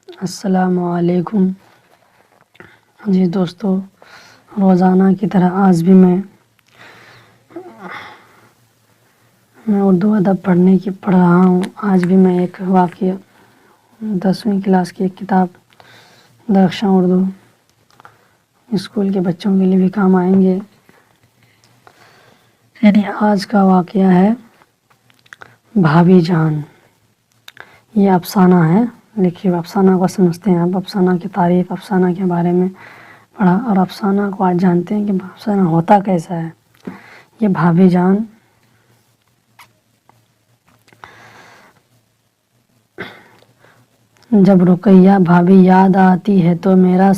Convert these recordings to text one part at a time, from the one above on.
السلام علیکم جی دوستو، روزانہ کی طرح آج بھی میں اردو ادب پڑھ رہا ہوں۔ آج بھی میں ایک واقعہ 10ویں کلاس کی ایک کتاب درخشاں اردو اسکول کے بچوں کے لیے بھی کام آئیں گے۔ یعنی آج کا واقعہ ہے بھابھی جان۔ یہ افسانہ ہے، دیکھیے افسانہ کو سمجھتے ہیں۔ اب افسانہ کی تعریف، افسانہ کے بارے میں پڑھا اور افسانہ کو آج جانتے ہیں کہ افسانہ ہوتا کیسا ہے۔ یہ بھابھی جان جب رقیہ بھابھی یاد آتی ہے تو میرا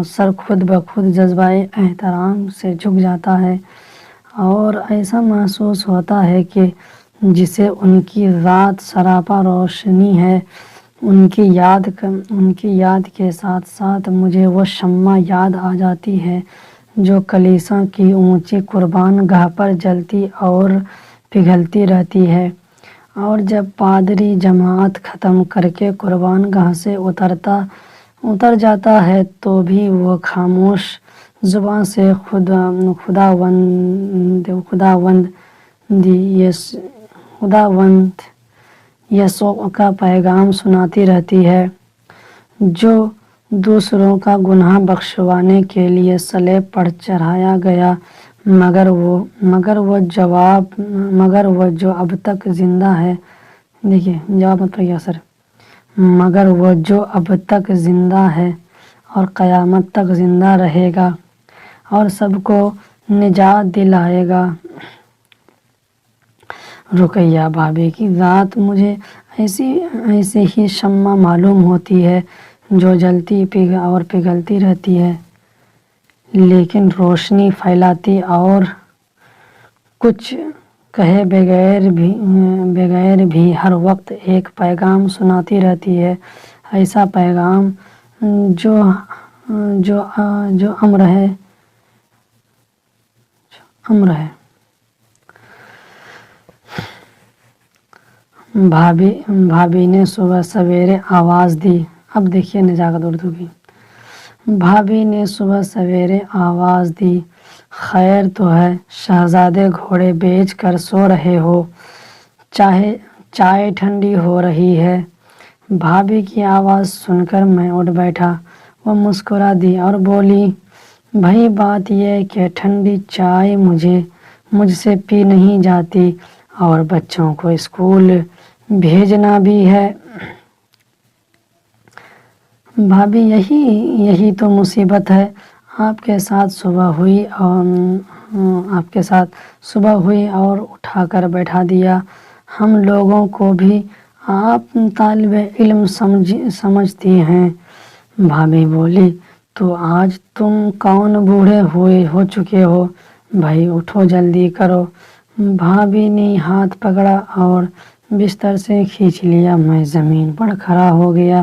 سر خود بخود جذبہ احترام سے جھک جاتا ہے اور ایسا محسوس ہوتا ہے کہ جسے ان کی ذات سراپا روشنی ہے۔ ان کی یاد کے ساتھ ساتھ مجھے وہ شمع یاد آ جاتی ہے جو کلیسا کی اونچی قربان گاہ پر جلتی اور پگھلتی رہتی ہے، اور جب پادری جماعت ختم کر کے قربان گاہ سے اتر جاتا ہے تو بھی وہ خاموش زبان سے خداوند یسوع کا پیغام سناتی رہتی ہے، جو دوسروں کا گناہ بخشوانے کے لیے صلیب پر چڑھایا گیا، مگر وہ جو اب تک زندہ ہے۔ دیکھیے جواب مت پڑھیے سر۔ مگر وہ جو اب تک زندہ ہے اور قیامت تک زندہ رہے گا اور سب کو نجات دلائے گا۔ رقیہ بھابھی کی ذات مجھے ایسے ہی شمع معلوم ہوتی ہے جو جلتی اور پگھلتی رہتی ہے، لیکن روشنی پھیلاتی اور کچھ کہے بغیر بھی ہر وقت ایک پیغام سناتی رہتی ہے، ایسا پیغام جو امر ہے۔ بھابھی نے صبح سویرے آواز دی۔ اب دیکھیے نزاکت اردو کی۔ بھابھی نے صبح سویرے آواز دی، خیر تو ہے شہزادے، گھوڑے بیچ کر سو رہے ہو؟ چائے ٹھنڈی ہو رہی ہے۔ بھابھی کی آواز سن کر میں اٹھ بیٹھا۔ وہ مسکرا دی اور بولی، بھئی بات یہ کہ ٹھنڈی چائے مجھ سے پی نہیں جاتی اور بچوں کو اسکول بھیجنا بھی ہے۔ بھابھی یہی تو مصیبت ہے۔ آپ کے ساتھ صبح ہوئی اور اٹھا کر بیٹھا دیا۔ ہم لوگوں کو بھی آپ طالب علم سمجھتی ہیں۔ بھابھی بولی، تو آج تم کون بوڑھے ہو چکے ہو؟ بھائی اٹھو، جلدی کرو۔ بھابھی نے ہاتھ پکڑا اور بستر سے کھینچ لیا۔ میں زمین پر کھڑا ہو گیا۔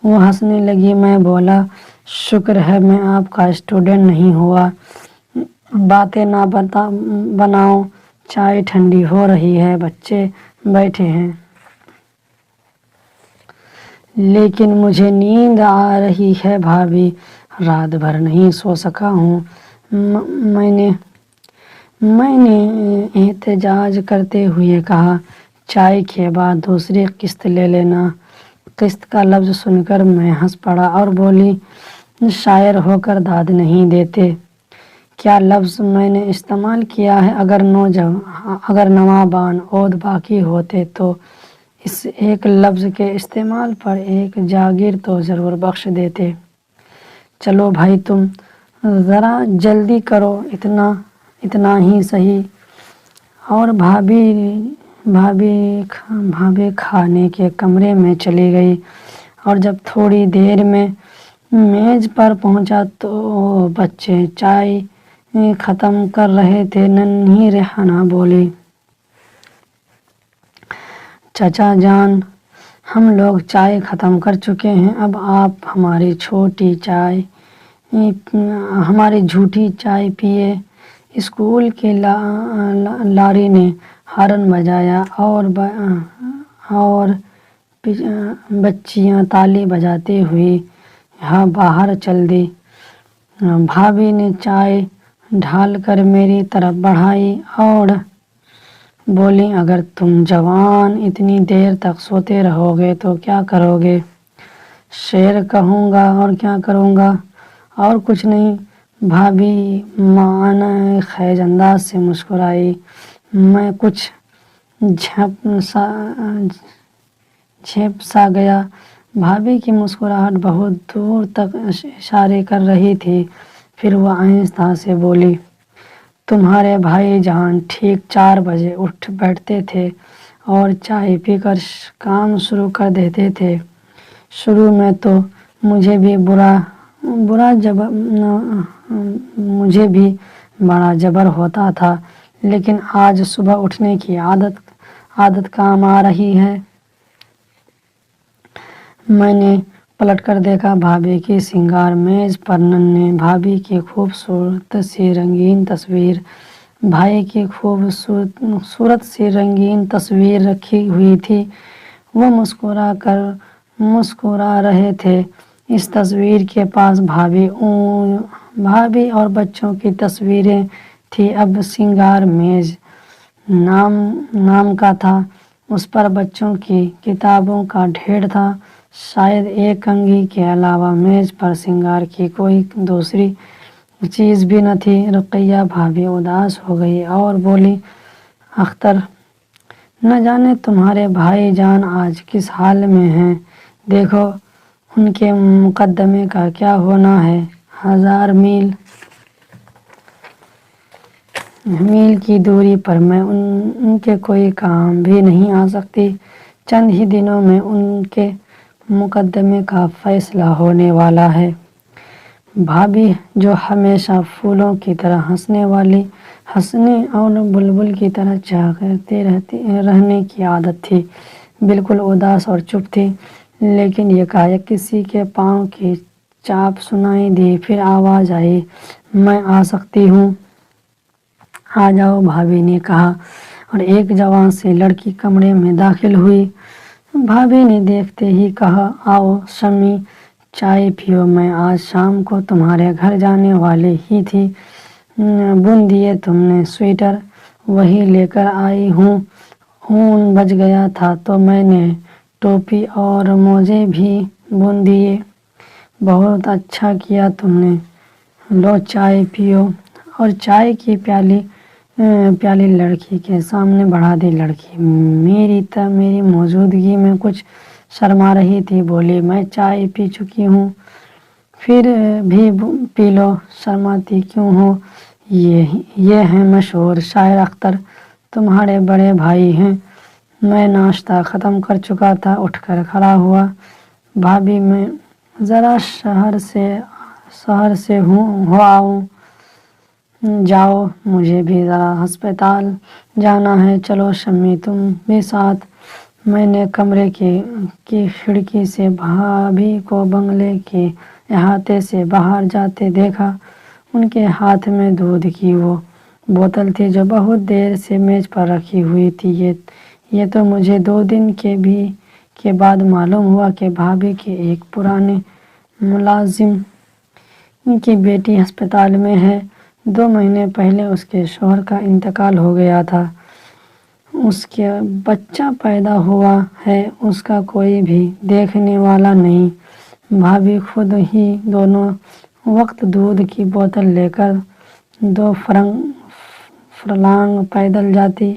وہ ہنسنے لگی۔ میں بولا، شکر ہے میں آپ کا اسٹوڈنٹ نہیں ہوا۔ باتیں نہ بناؤ، چائے ٹھنڈی ہو رہی ہے، بچے بیٹھے ہیں۔ لیکن مجھے نیند آ رہی ہے بھابھی، رات بھر نہیں سو سکا ہوں۔ میں نے احتجاج کرتے ہوئے کہا، چائے کے بعد دوسری قسط لے لینا۔ قسط کا لفظ سن کر میں ہنس پڑا اور بولی، شاعر ہو کر داد نہیں دیتے؟ کیا لفظ میں نے استعمال کیا ہے؟ اگر نوابان عود باقی ہوتے تو اس ایک لفظ کے استعمال پر ایک جاگیر تو ضرور بخش دیتے۔ چلو بھائی تم ذرا جلدی کرو، اتنا ہی سہی۔ اور بھابھی کھانے کے کمرے میں چلی گئی، اور جب تھوڑی دیر میں میز پر پہنچا تو بچے چائے ختم کر رہے تھے۔ ننھی ریحانہ بولی، چچا جان، ہم لوگ چائے ختم کر چکے ہیں، اب آپ ہماری جھوٹی چائے پیئے۔ اسکول کے لاری نے ہارن بجایا اور بچیاں تالی بجاتی ہوئی یہاں باہر چل دی۔ بھابھی نے چائے ڈھال کر میری طرف بڑھائی اور بولی اگر تم جوان اتنی دیر تک سوتے رہو گے تو کیا کرو گے؟ شعر کہوں گا اور کیا کروں گا، اور کچھ نہیں۔ بھابھی معنی خیز انداز سے مسکرائی۔ میں کچھ جھپ سا گیا۔ بھابھی کی مسکراہٹ بہت دور تک اشارے کر رہی تھی۔ پھر وہ آہستہ سے بولی، تمہارے بھائی جان ٹھیک 4 بجے اٹھ بیٹھتے تھے اور چائے پی کر کام شروع کر دیتے تھے۔ شروع میں تو مجھے بھی بڑا جبر ہوتا تھا، لیکن آج صبح اٹھنے کی عادت کام آ رہی ہے۔ میں نے پلٹ کر دیکھا۔ بھابھی کی سنگار میز پر ننھے بھائی کی خوبصورت سی رنگین تصویر، بھائی کی خوبصورت سی رنگین تصویر رکھی ہوئی تھی۔ وہ مسکرا رہے تھے۔ اس تصویر کے پاس بھابھی اور بچوں کی تصویریں تھیں۔ اب سنگار میز نام کا تھا، اس پر بچوں کی کتابوں کا ڈھیر تھا۔ شاید ایک کنگھی کے علاوہ میز پر سنگار کی کوئی دوسری چیز بھی نہ تھی۔ رقیہ بھابھی اداس ہو گئی اور بولی، اختر نہ جانے تمہارے بھائی جان آج کس حال میں ہیں، دیکھو ان کے مقدمے کا کیا ہونا ہے۔ 1000 میل کی دوری پر میں ان کے کوئی کام بھی نہیں آ سکتی۔ چند ہی دنوں میں ان کے مقدمے کا فیصلہ ہونے والا ہے۔ بھابھی جو ہمیشہ پھولوں کی طرح ہنسنے اور بلبل کی طرح چہکتی رہنے کی عادت تھی، بالکل اداس اور چپ تھی۔ لیکن یکایک کسی کے پاؤں کی چاپ سنائی دی، پھر آواز آئی، میں آ سکتی ہوں؟ آ جاؤ، بھابھی نے کہا اور ایک جوان سی لڑکی کمرے میں داخل ہوئی۔ بھابھی نے دیکھتے ہی کہا، آؤ شمع، چائے پیو، میں آج شام کو تمہارے گھر جانے والی ہی تھی۔ بن دیے تم نے سویٹر؟ وہی لے کر آئی ہوں۔ اون بچ گیا تھا تو میں نے ٹوپی اور موزے بھی بن دیے۔ بہت اچھا کیا تم نے، لو چائے پیو۔ اور چائے کی پیالی لڑکی کے سامنے بڑھا دی۔ لڑکی میری موجودگی میں کچھ شرما رہی تھی، بولی، میں چائے پی چکی ہوں، پھر بھی پی لو، شرماتی کیوں ہو؟ یہ ہیں مشہور شاعر اختر، تمہارے بڑے بھائی ہیں۔ میں ناشتہ ختم کر چکا تھا، اٹھ کر کھڑا ہوا۔ بھابھی، میں ذرا شہر سے ہو آؤں۔ جاؤ، مجھے بھی ذرا ہسپتال جانا ہے۔ چلو شمع، تم بھی ساتھ۔ میں نے کمرے کی کھڑکی سے بھابھی کو بنگلے کے احاطے سے باہر جاتے دیکھا۔ ان کے ہاتھ میں دودھ کی وہ بوتل تھی جو بہت دیر سے میز پر رکھی ہوئی تھی۔ یہ تو مجھے 2 دن کے بعد معلوم ہوا کہ بھابھی کے ایک پرانے ملازم کی بیٹی ہسپتال میں ہے۔ 2 مہینے پہلے اس کے شوہر کا انتقال ہو گیا تھا۔ اس کا بچہ پیدا ہوا ہے، اس کا کوئی بھی دیکھنے والا نہیں۔ بھابھی خود ہی دونوں وقت دودھ کی بوتل لے کر 2 فرلانگ پیدل جاتی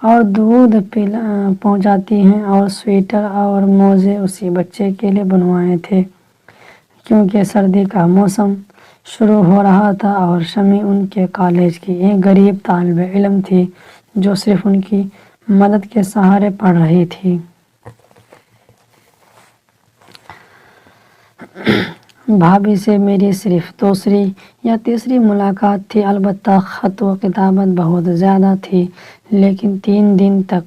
اور دودھ پہنچاتی ہیں، اور سویٹر اور موزے اسی بچے کے لیے بنوائے تھے کیونکہ سردی کا موسم شروع ہو رہا تھا اور شمع ان کے کالج کی ایک غریب طالب علم تھی جو صرف ان کی مدد کے سہارے پڑھ رہی تھی۔ بھابھی سے میری صرف 2 یا 3 ملاقات تھی، البتہ خط و کتابت بہت زیادہ تھی۔ لیکن 3 دن تک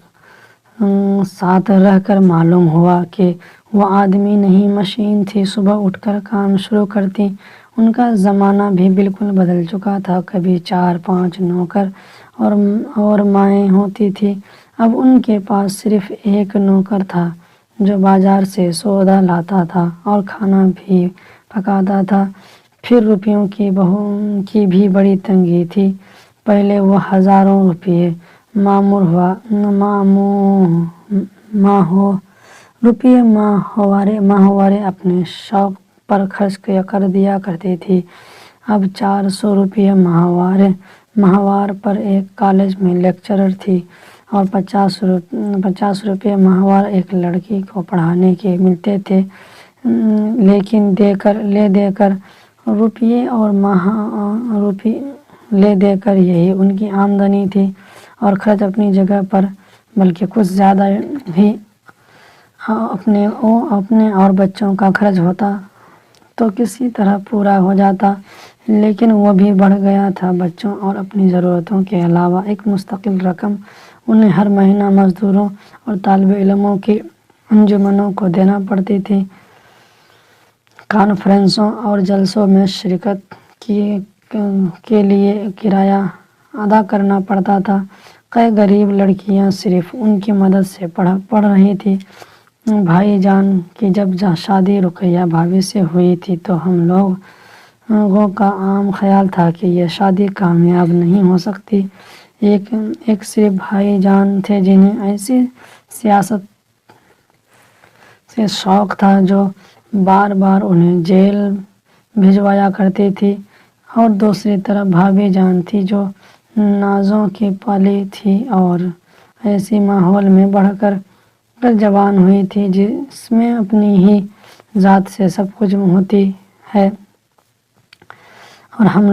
ساتھ رہ کر معلوم ہوا کہ وہ آدمی نہیں مشین تھی۔ صبح اٹھ کر کام شروع کرتی۔ ان کا زمانہ بھی بالکل بدل چکا تھا۔ کبھی 4-5 نوکر اور مائیں ہوتی تھیں، اب ان کے پاس صرف ایک نوکر تھا جو بازار سے سودا لاتا تھا اور کھانا بھی پکاتا تھا۔ پھر روپیوں کی بھی بڑی تنگی تھی۔ پہلے وہ ہزاروں روپے ماہوارے اپنے شوق پر خرچ کر دیا کرتی تھی۔ اب 400 روپے ماہوار پر ایک کالج میں لیکچرر تھی اور 50 روپے ماہوار ایک لڑکی کو پڑھانے کے ملتے تھے، لیکن لے دے کر روپیے اور لے دے کر یہی ان کی آمدنی تھی، اور خرچ اپنی جگہ پر بلکہ کچھ زیادہ ہی اپنے اور بچوں کا خرچ ہوتا تو کسی طرح پورا ہو جاتا، لیکن وہ بھی بڑھ گیا تھا۔ بچوں اور اپنی ضرورتوں کے علاوہ ایک مستقل رقم انہیں ہر مہینہ مزدوروں اور طالب علموں کی انجمنوں کو دینا پڑتی تھی۔ کانفرنسوں اور جلسوں میں شرکت کے لیے کرایہ ادا کرنا پڑتا تھا۔ کئی غریب لڑکیاں صرف ان کی مدد سے پڑھ رہی تھیں۔ بھائی جان کی جب شادی رقیہ بھابھی سے ہوئی تھی تو ہم لوگوں کا عام خیال تھا کہ یہ شادی کامیاب نہیں ہو سکتی۔ ایک صرف بھائی جان تھے جنہیں ایسی سیاست سے شوق تھا جو بار بار انہیں جیل بھجوایا کرتی تھی، اور دوسری طرف بھابھی جان تھی جو نازوں کی پلی تھی اور ایسی ماحول میں بڑھ کر جوان ہوئی تھی جس میں اپنی ہی ذات سے سب کچھ ہوتی ہے۔ اور ہم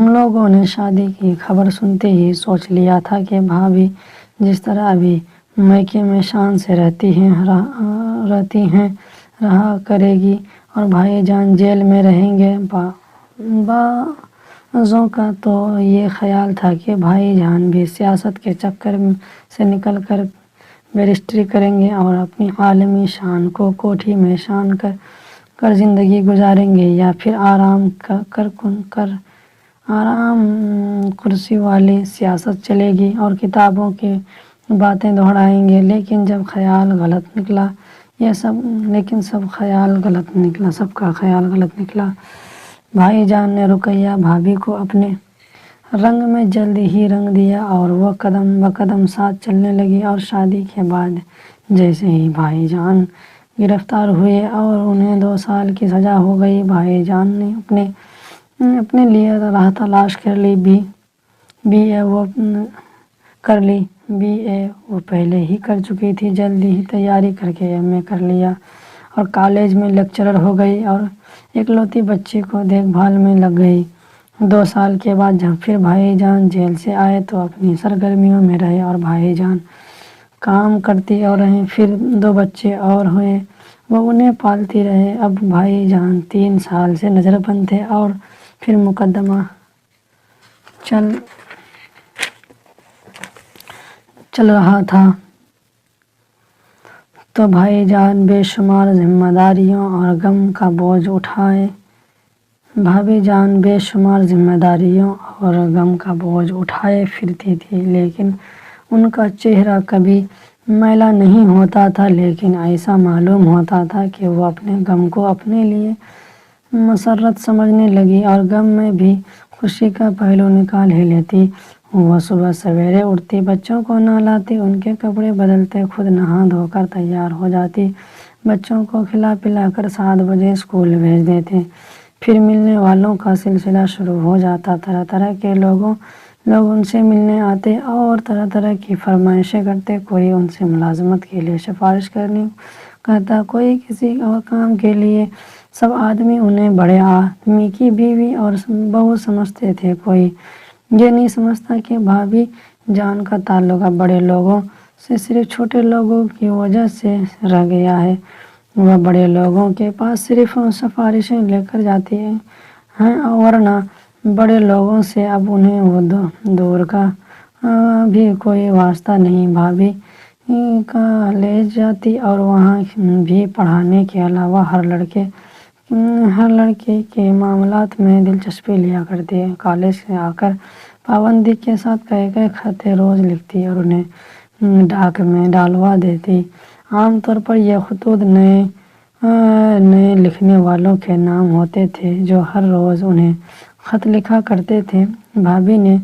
لوگوں نے شادی کی خبر سنتے ہی سوچ لیا تھا کہ بھابھی جس طرح ابھی میکے میں شان سے رہا کرے گی اور بھائی جان جیل میں رہیں گے۔ بعضوں کا تو یہ خیال تھا کہ بھائی جان بھی سیاست کے چکر سے نکل کر بیرسٹری کریں گے اور اپنی عالمی شان کو کوٹھی میں شان کر زندگی گزاریں گے، یا پھر آرام کرسی والی سیاست چلے گی اور کتابوں کی باتیں دہرائیں گے۔ لیکن سب کا خیال غلط نکلا۔ بھائی جان نے رقیہ بھابھی کو اپنے رنگ میں جلد ہی رنگ دیا اور وہ قدم بقدم ساتھ چلنے لگی، اور شادی کے بعد جیسے ہی بھائی جان گرفتار ہوئے اور انہیں 2 سال کی سزا ہو گئی، بھائی جان نے اپنے لیے راہ تلاش کر لی۔ بی اے وہ پہلے ہی کر چکی تھی، جلدی ہی تیاری کر کے MA کر لیا اور کالج میں لیکچرر ہو گئی اور اکلوتی بچی کو دیکھ بھال میں لگ گئی۔ 2 سال کے بعد جب پھر بھائی جان جیل سے آئے تو اپنی سرگرمیوں میں رہے اور بھائی جان کام کرتی اور رہیں۔ پھر 2 بچے اور ہوئے، وہ انہیں پالتی رہے۔ اب بھائی جان 3 سال سے نظر بند تھے اور پھر مقدمہ چل رہا تھا تو بھائی جان بے شمار ذمہ داریوں اور غم کا بوجھ اٹھائے پھرتی تھی، لیکن ان کا چہرہ کبھی میلا نہیں ہوتا تھا، لیکن ایسا معلوم ہوتا تھا کہ وہ اپنے غم کو اپنے لیے مسرت سمجھنے لگی اور غم میں بھی خوشی کا پہلو نکال ہی لیتی۔ وہ صبح سویرے اٹھتی، بچوں کو نہلاتی، ان کے کپڑے بدلتے، خود نہا دھو کر تیار ہو جاتی، بچوں کو کھلا پلا کر 7 بجے اسکول بھیج دیتی۔ پھر ملنے والوں کا سلسلہ شروع ہو جاتا، طرح طرح کے لوگ ان سے ملنے آتے اور طرح طرح کی فرمائشیں کرتے۔ کوئی ان سے ملازمت کے لیے سفارش کرنے کو کہتا، کوئی کسی اور کام کے لیے۔ سب آدمی انہیں بڑے آدمی کی بیوی اور بہو سمجھتے تھے۔ کوئی یہ نہیں سمجھتا کہ بھابھی جان کا تعلق اب بڑے لوگوں سے صرف چھوٹے لوگوں کی وجہ سے رہ گیا ہے۔ وہ بڑے لوگوں کے پاس صرف سفارشیں لے کر جاتی ہیں، ورنہ بڑے لوگوں سے اب انہیں وہ دور کا بھی کوئی واسطہ نہیں۔ بھابھی کالج جاتی اور وہاں بھی پڑھانے کے علاوہ ہر لڑکے کے معاملات میں دلچسپی لیا کرتی۔ کالج سے آ کر پابندی کے ساتھ کئی خطیں روز لکھتی اور انہیں ڈاک میں ڈالوا دیتی عام طور پر یہ خطوط نئے لکھنے والوں کے نام ہوتے تھے جو ہر روز انہیں خط لکھا کرتے تھے۔ بھابھی نے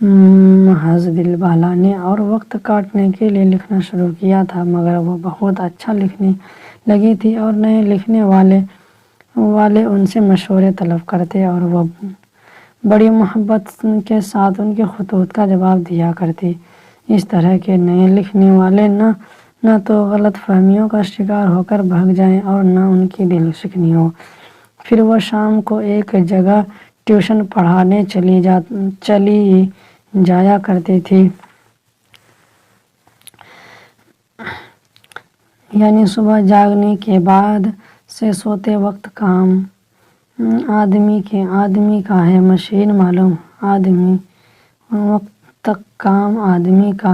محض دل بہلانے اور وقت کاٹنے کے لیے لکھنا شروع کیا تھا، مگر وہ بہت اچھا لکھنے لگی تھی اور نئے لکھنے والے ان سے مشورے طلب کرتے اور وہ بڑی محبت کے ساتھ ان کے خطوط کا جواب دیا کرتی۔ اس طرح کے نئے لکھنے والے نہ تو غلط فہمیوں کا شکار ہو کر بھاگ جائیں اور نہ ان کی دل شکنی ہو۔ پھر وہ شام کو ایک جگہ ٹیوشن پڑھانے چلی جایا کرتی تھی، یعنی صبح جاگنے کے بعد سے سوتے وقت کام آدمی کا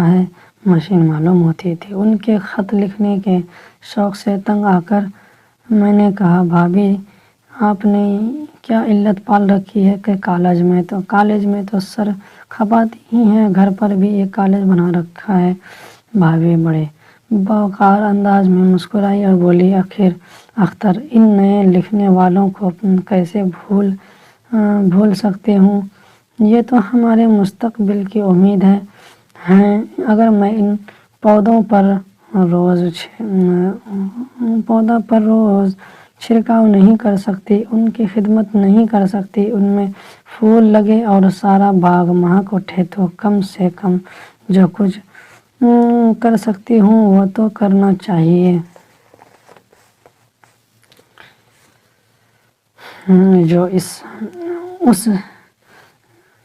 ہے، مشین معلوم ہوتی تھی۔ ان کے خط لکھنے کے شوق سے تنگ آ کر میں نے کہا، بھابھی آپ نے کیا علت پال رکھی ہے کہ کالج میں تو سر کھپاتی ہی ہیں، گھر پر بھی ایک کالج بنا رکھا ہے۔ بھابھی بڑے باوقار انداز میں مسکرائی اور بولی، اختر ان نئے لکھنے والوں کو کیسے بھول سکتے ہوں، یہ تو ہمارے مستقبل کی امید ہیں۔ اگر میں ان پودوں پر روز چھڑکاؤ نہیں کر سکتی، ان کی خدمت نہیں کر سکتی، ان میں پھول لگے اور سارا باغ مہک اٹھے تو کم سے کم جو کچھ کر سکتی ہوں وہ تو کرنا چاہیے۔ جو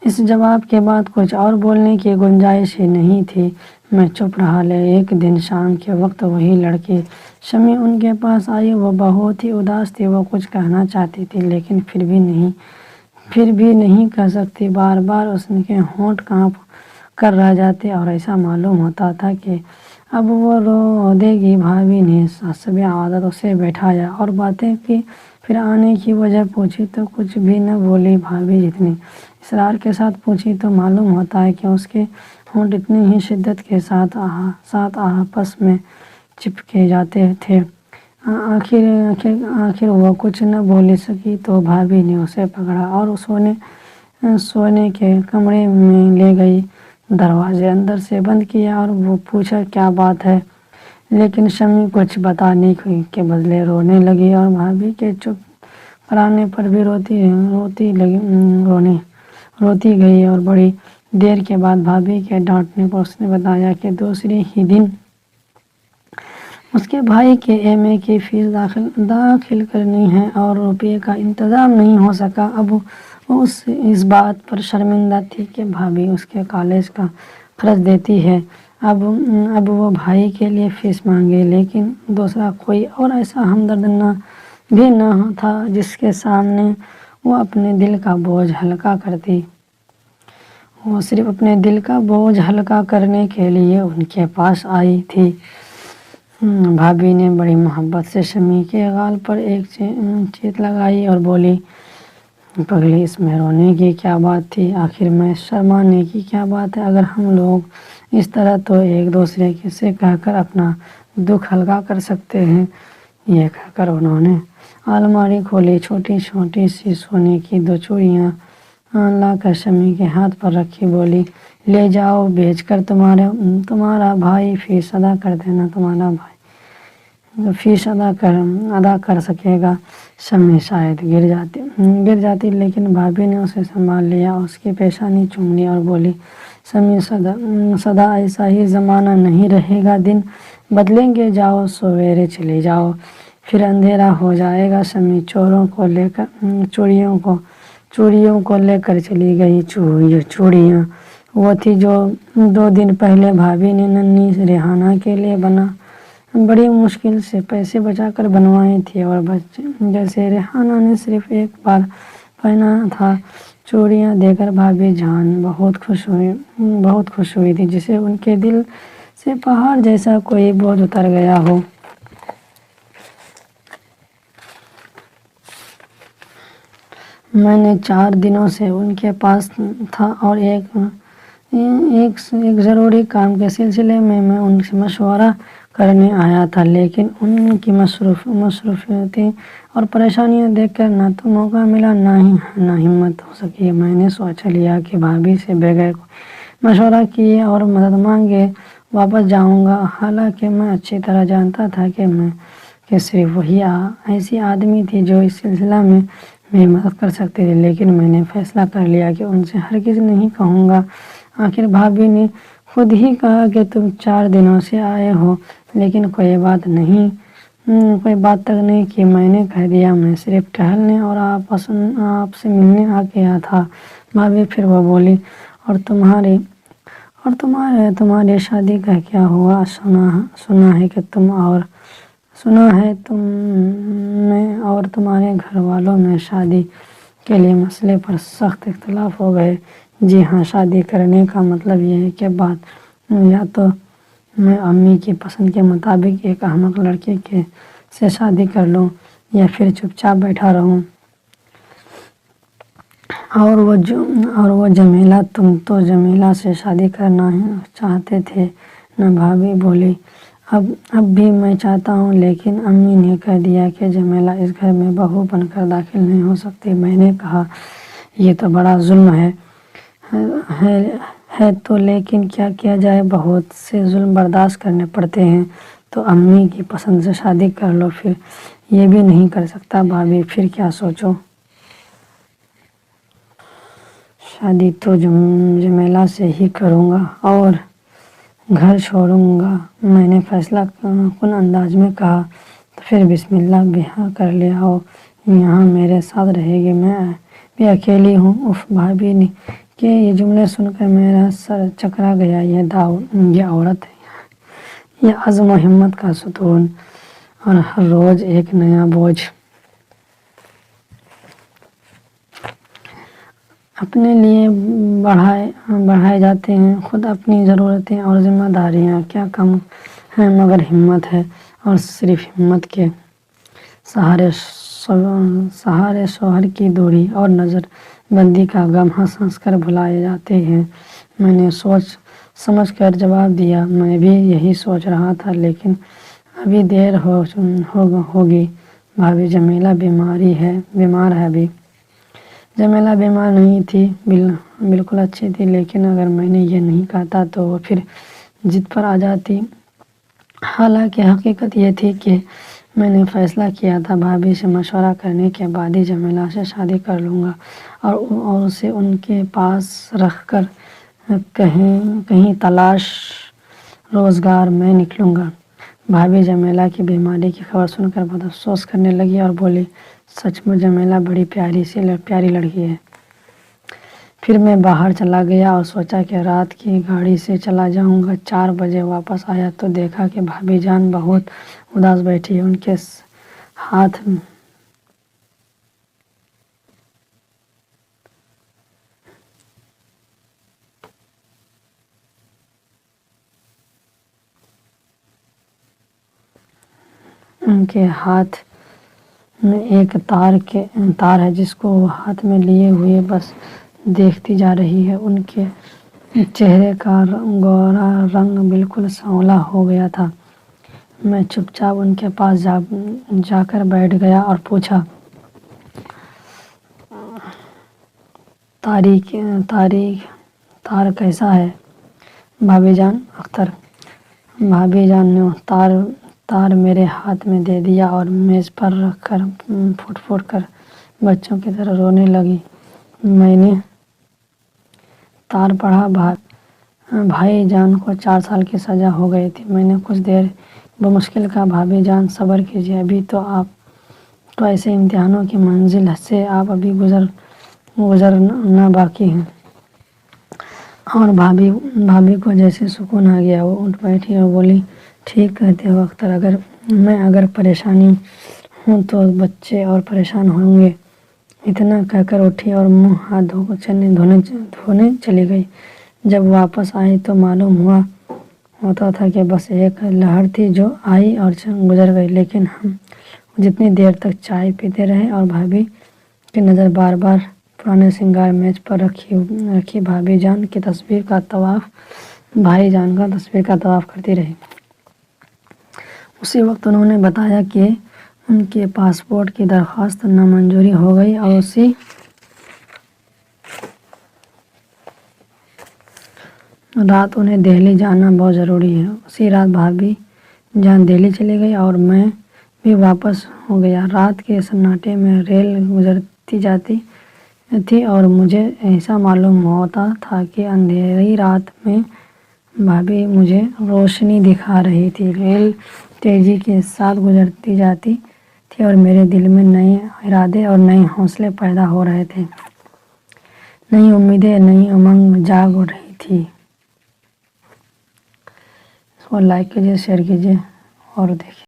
اس جواب کے بعد کچھ اور بولنے کی گنجائش ہی نہیں تھی۔ میں چپ رہا۔ ایک دن شام کے وقت وہی لڑکی شمی ان کے پاس آئی۔ وہ بہت ہی اداس تھی۔ وہ کچھ کہنا چاہتی تھی لیکن پھر بھی نہیں کہہ سکتی۔ بار بار اس کے ہونٹ کانپ کر رہ جاتے اور ایسا معلوم ہوتا تھا کہ اب وہ رو دے گی۔ بھابھی نے حسب عادت اسے بٹھایا اور باتیں کی، پھر آنے کی وجہ پوچھی تو کچھ بھی نہ بولی۔ بھابھی جتنی اصرار کے ساتھ پوچھی تو معلوم ہوتا ہے کہ اس کے ہونٹ اتنی ہی شدت کے ساتھ آپس میں چپکے جاتے تھے۔ آخر وہ کچھ نہ بول سکی تو بھابھی نے اسے پکڑا اور سونے کے کمرے میں لے گئی، دروازے اندر سے بند کیا اور وہ پوچھا، کیا بات ہے؟ لیکن شمی کچھ بتانے کے بدلے رونے لگی اور بھابھی کے چپ کرانے پر بھی روتی گئی اور بڑی دیر کے بعد بھابھی کے ڈانٹنے پر اس نے بتایا کہ دوسرے ہی دن اس کے بھائی کے ایم اے کی فیس داخل کرنی ہے اور روپے کا انتظام نہیں ہو سکا۔ اب وہ اس بات پر شرمندہ تھی کہ بھابھی اس کے کالج کا خرچ دیتی ہے۔ اب وہ بھائی کے لیے فیس مانگے، لیکن دوسرا کوئی اور ایسا ہمدرد بھی نہ تھا جس کے سامنے وہ اپنے دل کا بوجھ ہلکا کرتی۔ وہ صرف اپنے دل کا بوجھ ہلکا کرنے کے لیے ان کے پاس آئی تھی۔ بھابھی نے بڑی محبت سے شمی کے گال پر ایک چیٹ لگائی اور بولی، پگلی اس میں رونے کی کیا بات تھی؟ آخر میں شرمانے کی کیا بات ہے؟ اگر ہم لوگ اس طرح تو ایک دوسرے سے کہہ کر اپنا دکھ ہلکا کر سکتے ہیں۔ یہ کہہ کر انہوں نے الماری کھولی، چھوٹی چھوٹی سی سونے کی 2 چوڑیاں لا کر شمی کے ہاتھ پر رکھی، بولی، لے جاؤ، بیچ کر تمہارا بھائی فیس ادا کر دینا، تمہارا بھائی فیس ادا کر سکے گا۔ شمی شاید گر جاتی لیکن بھابھی نے اسے سنبھال لیا، اس کی پیشانی چوم لی اور بولی، شمی سدا ایسا ہی زمانہ نہیں رہے گا، دن بدلیں گے، جاؤ سویرے چلی جاؤ، پھر اندھیرا ہو جائے گا۔ شمی چوڑیوں کو لے کر چلی گئی۔ چوڑیاں وہ تھی جو 2 دن پہلے بھابھی نے ننھی ریحانہ کے لیے بڑی مشکل سے پیسے بچا کر بنوائی تھی اور جیسے ریحانہ نے صرف ایک بار پہنا تھا۔ چوڑیاں دیکھ کر بھابھی جان بہت خوش ہوئی تھی، جسے ان کے دل سے پہاڑ جیسا کوئی بوجھ اتر گیا ہو۔ میں نے 4 دنوں سے ان کے پاس تھا اور ایک ضروری کام کے سلسلے میں ان سے مشورہ کرنے آیا تھا، لیکن ان کی مصروفیتیں اور پریشانیاں دیکھ کر نہ تو موقع ملا نہ ہمت ہو سکی۔ میں نے سوچ لیا کہ بھابھی سے بغیر کوئی مشورہ کیے اور مدد مانگے واپس جاؤں گا، حالانکہ میں اچھی طرح جانتا تھا کہ صرف وہی ایسی آدمی تھی جو اس سلسلہ میں میری مدد کر سکتی تھی، لیکن میں نے فیصلہ کر لیا کہ ان سے ہرگز نہیں کہوں گا۔ آخر بھابھی نے خود ہی کہا کہ تم 4 دنوں سے آئے ہو، لیکن کوئی بات تک نہیں کی۔ میں نے کہہ دیا میں صرف ٹہلنے اور آپ سے ملنے آ گیا تھا۔ بھابھی پھر وہ بولی، اور تمہاری شادی کا کیا ہوا؟ سنا ہے تم میں اور تمہارے گھر والوں میں شادی کے لیے مسئلے پر سخت اختلاف ہو گئے۔ جی ہاں، شادی کرنے کا مطلب یہ ہے کہ یا تو میں امی کی پسند کے مطابق ایک احمق لڑکے سے شادی کر لوں یا پھر چپ چاپ بیٹھا رہوں۔ اور وہ جمیلہ، تم تو جمیلہ سے شادی کرنا چاہتے تھے نا؟ بھابھی بولی، اب بھی میں چاہتا ہوں، لیکن امی نے کہہ دیا کہ جمیلہ اس گھر میں بہو بن کر داخل نہیں ہو سکتی۔ میں نے کہا، یہ تو بڑا ظلم ہے تو لیکن کیا کیا جائے، بہت سے ظلم برداشت کرنے پڑتے ہیں۔ تو امی کی پسند سے شادی کر لو۔ پھر یہ بھی نہیں کر سکتا بھابھی؟ پھر کیا سوچو؟ شادی تو جمیلہ سے ہی کروں گا اور گھر چھوڑوں گا، میں نے فیصلہ کن انداز میں کہا۔ تو پھر بسم اللہ بیاہ کر لے آؤ، یہاں میرے ساتھ رہے گی، میں بھی اکیلی ہوں۔ اف، بھابھی کے یہ جملے سن کر میرا سر چکرا گیا۔ یہ عورت ہے، یہ عزم و ہمت کا ستون، اور ہر روز ایک نیا بوجھ اپنے لیے بڑھائے جاتے ہیں۔ خود اپنی ضرورتیں اور ذمہ داریاں کیا کم ہیں، مگر ہمت ہے اور صرف ہمت کے سہارے شوہر کی دوری اور نظر بندی کا غم ہنس ہنس کر بھلائے جاتے ہیں۔ میں نے سوچ سمجھ کر جواب دیا، میں بھی یہی سوچ رہا تھا، لیکن ابھی دیر ہوگی بھابھی، جمیلہ بیمار ہے ابھی۔ جمیلہ بیمار نہیں تھی، بالکل اچھی تھی، لیکن اگر میں نے یہ نہیں کہتا تو وہ پھر ضد پر آ جاتی۔ حالانکہ حقیقت یہ تھی کہ میں نے فیصلہ کیا تھا، بھابھی سے مشورہ کرنے کے بعد ہی جمیلہ سے شادی کر لوں گا اور اسے ان کے پاس رکھ کر کہیں تلاش روزگار میں نکلوں گا۔ بھابھی جمیلہ کی بیماری کی خبر سن کر بہت افسوس کرنے لگی اور بولی، سچ مچ جمیلہ بڑی پیاری لڑکی ہے۔ پھر میں باہر چلا گیا اور سوچا کہ رات کی گاڑی سے چلا جاؤں گا۔ 4 بجے واپس آیا تو دیکھا کہ بھابھی جان بہت اداس بیٹھی ہے، ان کے ہاتھ میں ایک تار ہے جس کو وہ ہاتھ میں لیے ہوئے بس دیکھتی جا رہی ہے۔ ان کے چہرے کا گورا رنگ بالکل سانولا ہو گیا تھا۔ میں چپ چاپ ان کے پاس جا کر بیٹھ گیا اور پوچھا، تار کیسا ہے بھابھی جان؟ اختر بھابھی جان نے تار میرے ہاتھ میں دے دیا اور میز پر رکھ کر پھوٹ پھوٹ کر بچوں کی طرح رونے لگی۔ میں نے تار پڑھا، بھائی جان کو 4 سال کی سزا ہو گئی تھی۔ میں نے کچھ دیر بمشکل کہا، بھابھی جان صبر کیجیے، ابھی تو ایسے امتحانوں کی منزل سے آپ ابھی گزرنا باقی ہے۔ اور بھابھی کو جیسے سکون آ گیا، وہ اٹھ بیٹھی اور بولی، ٹھیک کہتے ہو اختر، اگر پریشانی ہوں تو بچے اور پریشان ہوں گے۔ اتنا کہہ کر اٹھی اور منہ ہاتھ دھونے چلی گئی۔ جب واپس آئی تو معلوم ہوتا تھا کہ بس ایک لہر تھی جو آئی اور گزر گئی، لیکن ہم جتنی دیر تک چائے پیتے رہے اور بھابھی کی نظر بار بار پرانے سنگار میز پر رکھی بھائی جان کا تصویر کا طواف کرتی رہی۔ اسی وقت انہوں نے بتایا کہ ان کے پاسپورٹ کی درخواست نامنظوری ہو گئی اور اسی رات انہیں دہلی جانا بہت ضروری ہے۔ اسی رات بھابھی جان دہلی چلی گئی اور میں بھی واپس ہو گیا۔ رات کے سناٹے میں ریل گزرتی جاتی تھی اور مجھے ایسا معلوم ہوتا تھا کہ اندھیری رات میں بھابھی مجھے روشنی دکھا رہی تھی۔ ریل تیزی کے ساتھ گزرتی جاتی تھی اور میرے دل میں نئے ارادے اور نئے حوصلے پیدا ہو رہے تھے، نئی امیدیں، نئی امنگ جاگ رہی تھی۔ اس کو لائک کیجیے، شیئر کیجیے اور دیکھیے۔